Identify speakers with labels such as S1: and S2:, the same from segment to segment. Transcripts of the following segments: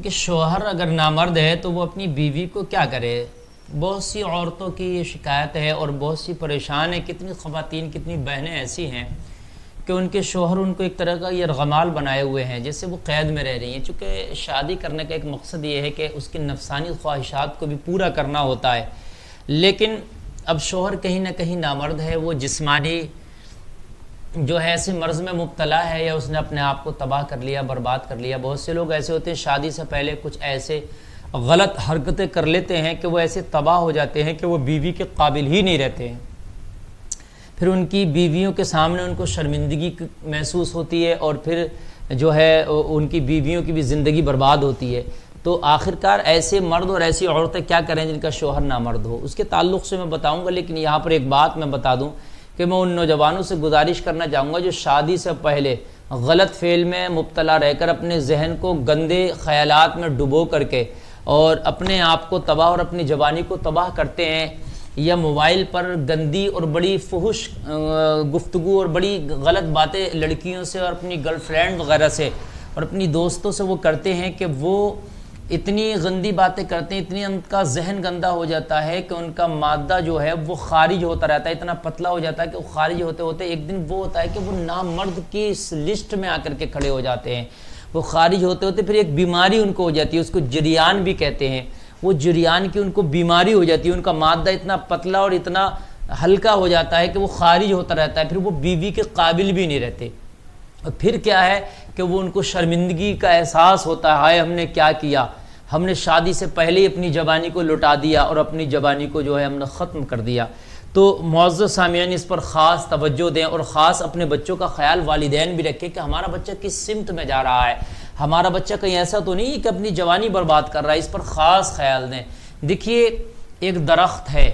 S1: کہ شوہر اگر نامرد ہے تو وہ اپنی بیوی کو کیا کرے؟ بہت سی عورتوں کی یہ شکایت ہے اور بہت سی پریشان ہیں، کتنی خواتین کتنی بہنیں ایسی ہیں کہ ان کے شوہر ان کو ایک طرح کا یرغمال بنائے ہوئے ہیں، جیسے وہ قید میں رہ رہی ہیں، چونکہ شادی کرنے کا ایک مقصد یہ ہے کہ اس کی نفسانی خواہشات کو بھی پورا کرنا ہوتا ہے، لیکن اب شوہر کہیں نہ کہیں نامرد ہے، وہ جسمانی جو ہے ایسے مرض میں مبتلا ہے یا اس نے اپنے آپ کو تباہ کر لیا، برباد کر لیا۔ بہت سے لوگ ایسے ہوتے ہیں شادی سے پہلے کچھ ایسے غلط حرکتیں کر لیتے ہیں کہ وہ ایسے تباہ ہو جاتے ہیں کہ وہ بیوی کے قابل ہی نہیں رہتے ہیں، پھر ان کی بیویوں کے سامنے ان کو شرمندگی محسوس ہوتی ہے اور پھر جو ہے ان کی بیویوں کی بھی زندگی برباد ہوتی ہے۔ تو آخرکار ایسے مرد اور ایسی عورتیں کیا کریں جن کا شوہر نامرد ہو؟ اس کے تعلق سے میں بتاؤں گا، لیکن یہاں پر ایک بات میں بتا دوں کہ میں ان نوجوانوں سے گزارش کرنا چاہوں گا جو شادی سے پہلے غلط فعل میں مبتلا رہ کر اپنے ذہن کو گندے خیالات میں ڈبو کر کے اور اپنے آپ کو تباہ اور اپنی جوانی کو تباہ کرتے ہیں، یا موبائل پر گندی اور بڑی فحش گفتگو اور بڑی غلط باتیں لڑکیوں سے اور اپنی گرل فرینڈ وغیرہ سے اور اپنی دوستوں سے وہ کرتے ہیں کہ وہ اتنی گندی باتیں کرتے ہیں، اتنی ان کا ذہن گندا ہو جاتا ہے کہ ان کا مادہ جو ہے وہ خارج ہوتا رہتا ہے، اتنا پتلا ہو جاتا ہے کہ وہ خارج ہوتے ہوتے ایک دن وہ ہوتا ہے کہ وہ نامرد کی اس لسٹ میں آ کر کے کھڑے ہو جاتے ہیں۔ وہ خارج ہوتے ہوتے پھر ایک بیماری ان کو ہو جاتی ہے، اس کو جریان بھی کہتے ہیں، وہ جریان کی ان کو بیماری ہو جاتی ہے، ان کا مادہ اتنا پتلا اور اتنا ہلکا ہو جاتا ہے کہ وہ خارج ہوتا رہتا ہے، پھر وہ بیوی کے قابل بھی نہیں رہتے۔ اور پھر کیا ہے کہ وہ ان کو شرمندگی کا احساس ہوتا ہے، ہائے ہم نے کیا کیا، ہم نے شادی سے پہلے ہی اپنی جوانی کو لٹا دیا اور اپنی جوانی کو جو ہے ہم نے ختم کر دیا۔ تو معزز سامعین اس پر خاص توجہ دیں اور خاص اپنے بچوں کا خیال والدین بھی رکھیں کہ ہمارا بچہ کس سمت میں جا رہا ہے، ہمارا بچہ کہیں ایسا تو نہیں کہ اپنی جوانی برباد کر رہا ہے، اس پر خاص خیال دیں۔ دیکھیے ایک درخت ہے،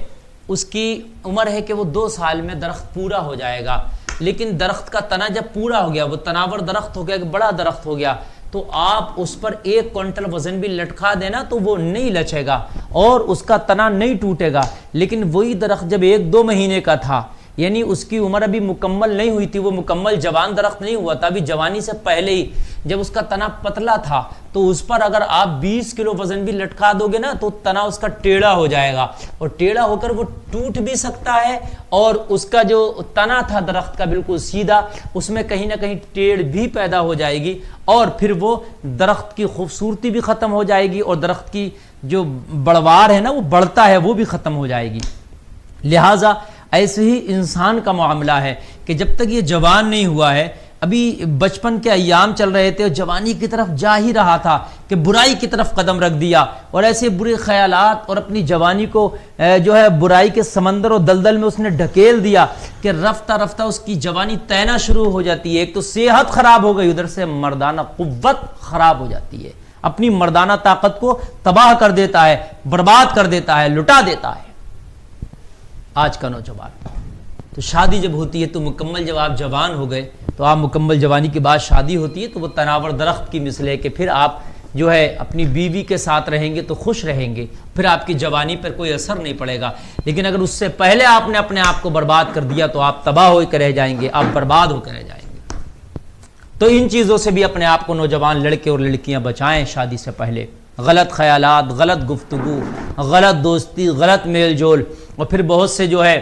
S1: اس کی عمر ہے کہ وہ 2 سال میں درخت پورا ہو جائے گا، لیکن درخت کا تنا جب پورا ہو گیا، وہ تناور درخت ہو گیا، ایک بڑا درخت ہو گیا، تو آپ اس پر 1 کوئنٹل وزن بھی لٹکا دینا تو وہ نہیں لچے گا اور اس کا تنا نہیں ٹوٹے گا۔ لیکن وہی درخت جب 1-2 مہینے کا تھا، یعنی اس کی عمر ابھی مکمل نہیں ہوئی تھی، وہ مکمل جوان درخت نہیں ہوا تھا، ابھی جوانی سے پہلے ہی جب اس کا تنا پتلا تھا تو اس پر اگر آپ 20 کلو وزن بھی لٹکا دو گے نا تو تنا اس کا ٹیڑھا ہو جائے گا، اور ٹیڑھا ہو کر وہ ٹوٹ بھی سکتا ہے، اور اس کا جو تنا تھا درخت کا بالکل سیدھا، اس میں کہیں نہ کہیں ٹیڑھ بھی پیدا ہو جائے گی، اور پھر وہ درخت کی خوبصورتی بھی ختم ہو جائے گی اور درخت کی جو بڑوار ہے نا وہ بڑھتا ہے وہ بھی ختم ہو جائے گی۔ لہٰذا ایسے ہی انسان کا معاملہ ہے کہ جب تک یہ جوان نہیں ہوا ہے، ابھی بچپن کے ایام چل رہے تھے اور جوانی کی طرف جا ہی رہا تھا کہ برائی کی طرف قدم رکھ دیا اور ایسے برے خیالات اور اپنی جوانی کو جو ہے برائی کے سمندر اور دلدل میں اس نے ڈھکیل دیا کہ رفتہ رفتہ اس کی جوانی تینا شروع ہو جاتی ہے۔ ایک تو صحت خراب ہو گئی، ادھر سے مردانہ قوت خراب ہو جاتی ہے، اپنی مردانہ طاقت کو تباہ کر دیتا ہے، برباد کر دیتا ہے، لٹا دیتا ہے آج کا نوجوان۔ تو شادی جب ہوتی ہے تو مکمل جب آپ جوان ہو گئے تو آپ مکمل جوانی کے بعد شادی ہوتی ہے تو وہ تناور درخت کی مثل ہے کہ پھر آپ جو ہے اپنی بیوی کے ساتھ رہیں گے تو خوش رہیں گے، پھر آپ کی جوانی پر کوئی اثر نہیں پڑے گا، لیکن اگر اس سے پہلے آپ نے اپنے آپ کو برباد کر دیا تو آپ تباہ ہو کر رہ جائیں گے، آپ برباد ہو کر رہ جائیں گے۔ تو ان چیزوں سے بھی اپنے آپ کو نوجوان لڑکے اور لڑکیاں بچائیں شادی سے پہلے، غلط خیالات، غلط گفتگو، غلط دوستی، غلط میل جول، اور پھر بہت سے جو ہے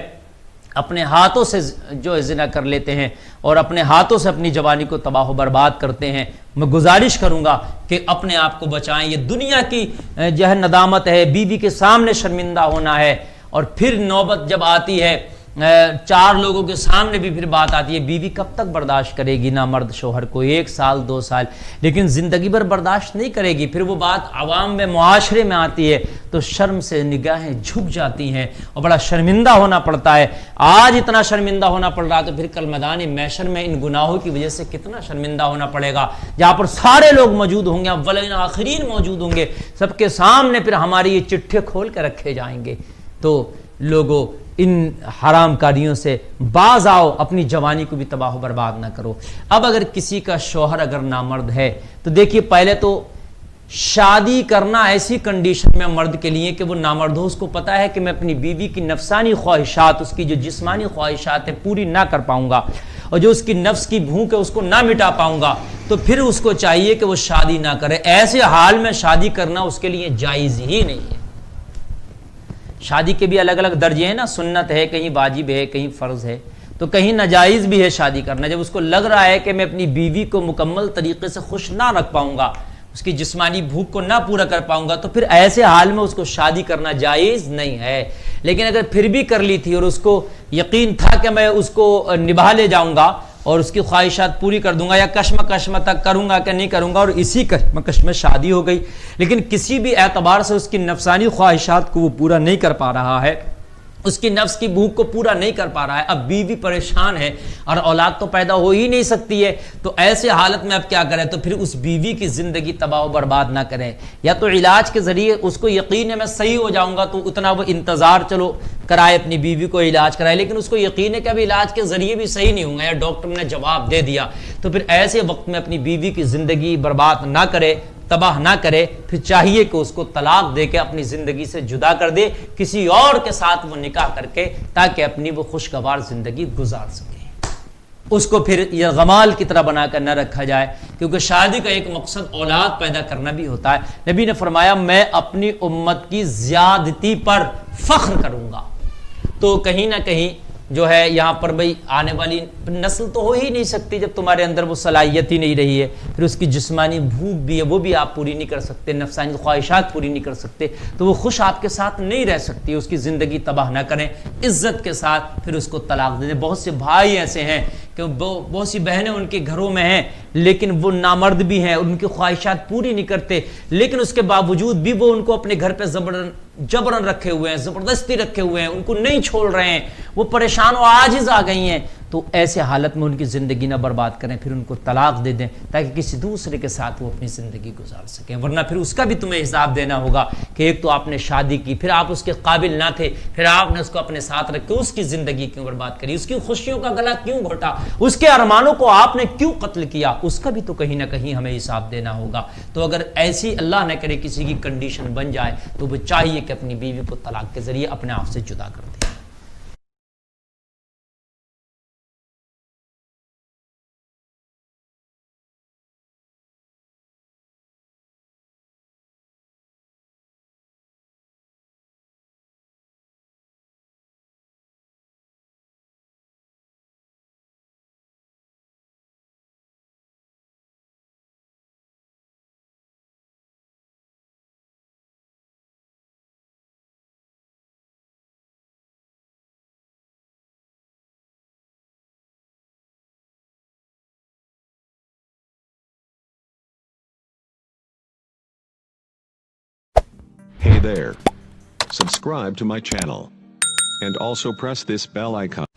S1: اپنے ہاتھوں سے جو زنا کر لیتے ہیں اور اپنے ہاتھوں سے اپنی جوانی کو تباہ و برباد کرتے ہیں۔ میں گزارش کروں گا کہ اپنے آپ کو بچائیں، یہ دنیا کی جو ہے ندامت ہے، بیوی کے سامنے شرمندہ ہونا ہے، اور پھر نوبت جب آتی ہے 4 لوگوں کے سامنے بھی پھر بات آتی ہے، بیوی کب تک برداشت کرے گی نا مرد شوہر کو 1 سال 2 سال، لیکن زندگی بھر برداشت نہیں کرے گی، پھر وہ بات عوام میں معاشرے میں آتی ہے تو شرم سے نگاہیں جھک جاتی ہیں اور بڑا شرمندہ ہونا پڑتا ہے۔ آج اتنا شرمندہ ہونا پڑ رہا تو پھر کل میدان محشر میں ان گناہوں کی وجہ سے کتنا شرمندہ ہونا پڑے گا، جہاں پر سارے لوگ موجود ہوں گے، اولین آخرین موجود ہوں گے، سب کے سامنے پھر ہماری یہ چٹھے کھول کے رکھے جائیں گے۔ تو لوگوں ان حرام کاریوں سے باز آؤ، اپنی جوانی کو بھی تباہ و برباد نہ کرو۔ اب اگر کسی کا شوہر اگر نامرد ہے تو دیکھیے پہلے تو شادی کرنا ایسی کنڈیشن میں مرد کے لیے کہ وہ نامرد ہو، اس کو پتا ہے کہ میں اپنی بیوی کی نفسانی خواہشات، اس کی جو جسمانی خواہشات ہیں پوری نہ کر پاؤں گا، اور جو اس کی نفس کی بھوک ہے اس کو نہ مٹا پاؤں گا تو پھر اس کو چاہیے کہ وہ شادی نہ کرے. ایسے حال میں شادی کرنا اس کے لیے جائز ہی نہیں ہے. شادی کے بھی الگ الگ درجے ہیں نا, سنت ہے, کہیں واجب ہے, کہیں فرض ہے, تو کہیں ناجائز بھی ہے شادی کرنا. جب اس کو لگ رہا ہے کہ میں اپنی بیوی کو مکمل طریقے سے خوش نہ رکھ پاؤں گا, اس کی جسمانی بھوک کو نہ پورا کر پاؤں گا, تو پھر ایسے حال میں اس کو شادی کرنا جائز نہیں ہے. لیکن اگر پھر بھی کر لی تھی اور اس کو یقین تھا کہ میں اس کو نبھا لے جاؤں گا اور اس کی خواہشات پوری کر دوں گا, یا کشم تک کروں گا کہ نہیں کروں گا, اور اسی کشمکش میں شادی ہو گئی, لیکن کسی بھی اعتبار سے اس کی نفسانی خواہشات کو وہ پورا نہیں کر پا رہا ہے, اس کی نفس کی بھوک کو پورا نہیں کر پا رہا ہے, اب بیوی پریشان ہے اور اولاد تو پیدا ہو ہی نہیں سکتی ہے, تو ایسے حالت میں اب کیا کرے؟ تو پھر اس بیوی کی زندگی تباہ و برباد نہ کرے. یا تو علاج کے ذریعے اس کو یقین ہے میں صحیح ہو جاؤں گا, تو اتنا وہ انتظار چلو کرائے, اپنی بیوی کو علاج کرائے, لیکن اس کو یقین ہے کہ اب علاج کے ذریعے بھی صحیح نہیں ہوں گا, یا ڈاکٹر نے جواب دے دیا, تو پھر ایسے وقت میں اپنی بیوی کی زندگی برباد نہ کرے, تباہ نہ کرے. پھر چاہیے کہ اس کو طلاق دے کے اپنی زندگی سے جدا کر دے, کسی اور کے ساتھ وہ نکاح کر کے, تاکہ اپنی وہ خوشگوار زندگی گزار سکے. اس کو پھر یہ غمال کی طرح بنا کر نہ رکھا جائے, کیونکہ شادی کا ایک مقصد اولاد پیدا کرنا بھی ہوتا ہے. نبی نے فرمایا میں اپنی امت کی زیادتی پر فخر کروں گا. تو کہیں نہ کہیں جو ہے یہاں پر بھئی آنے والی نسل تو ہو ہی نہیں سکتی جب تمہارے اندر وہ صلاحیت ہی نہیں رہی ہے. پھر اس کی جسمانی بھوک بھی ہے, وہ بھی آپ پوری نہیں کر سکتے, نفسانی خواہشات پوری نہیں کر سکتے, تو وہ خوش آپ کے ساتھ نہیں رہ سکتی. اس کی زندگی تباہ نہ کریں, عزت کے ساتھ پھر اس کو طلاق دے دیں. بہت سے بھائی ایسے ہیں کہ بہت سی بہنیں ان کے گھروں میں ہیں, لیکن وہ نامرد بھی ہیں, ان کی خواہشات پوری نہیں کرتے, لیکن اس کے باوجود بھی وہ ان کو اپنے گھر پہ جبرن رکھے ہوئے ہیں, زبردستی رکھے ہوئے ہیں, ان کو نہیں چھوڑ رہے ہیں, وہ پریشان و عاجز آ گئی ہیں. تو ایسے حالت میں ان کی زندگی نہ برباد کریں, پھر ان کو طلاق دے دیں تاکہ کسی دوسرے کے ساتھ وہ اپنی زندگی گزار سکیں. ورنہ پھر اس کا بھی تمہیں حساب دینا ہوگا کہ ایک تو آپ نے شادی کی, پھر آپ اس کے قابل نہ تھے, پھر آپ نے اس کو اپنے ساتھ رکھ کے اس کی زندگی کیوں برباد کری, اس کی خوشیوں کا گلا کیوں گھوٹا, اس کے ارمانوں کو آپ نے کیوں قتل کیا, اس کا بھی تو کہیں نہ کہیں ہمیں حساب دینا ہوگا. تو اگر ایسی اللہ نہ کرے کسی کی کنڈیشن بن جائے, تو وہ چاہیے کہ اپنی بیوی کو طلاق کے ذریعے اپنے آپ سے جدا کر دے.
S2: Hey there. Subscribe to my channel. And also press this bell icon.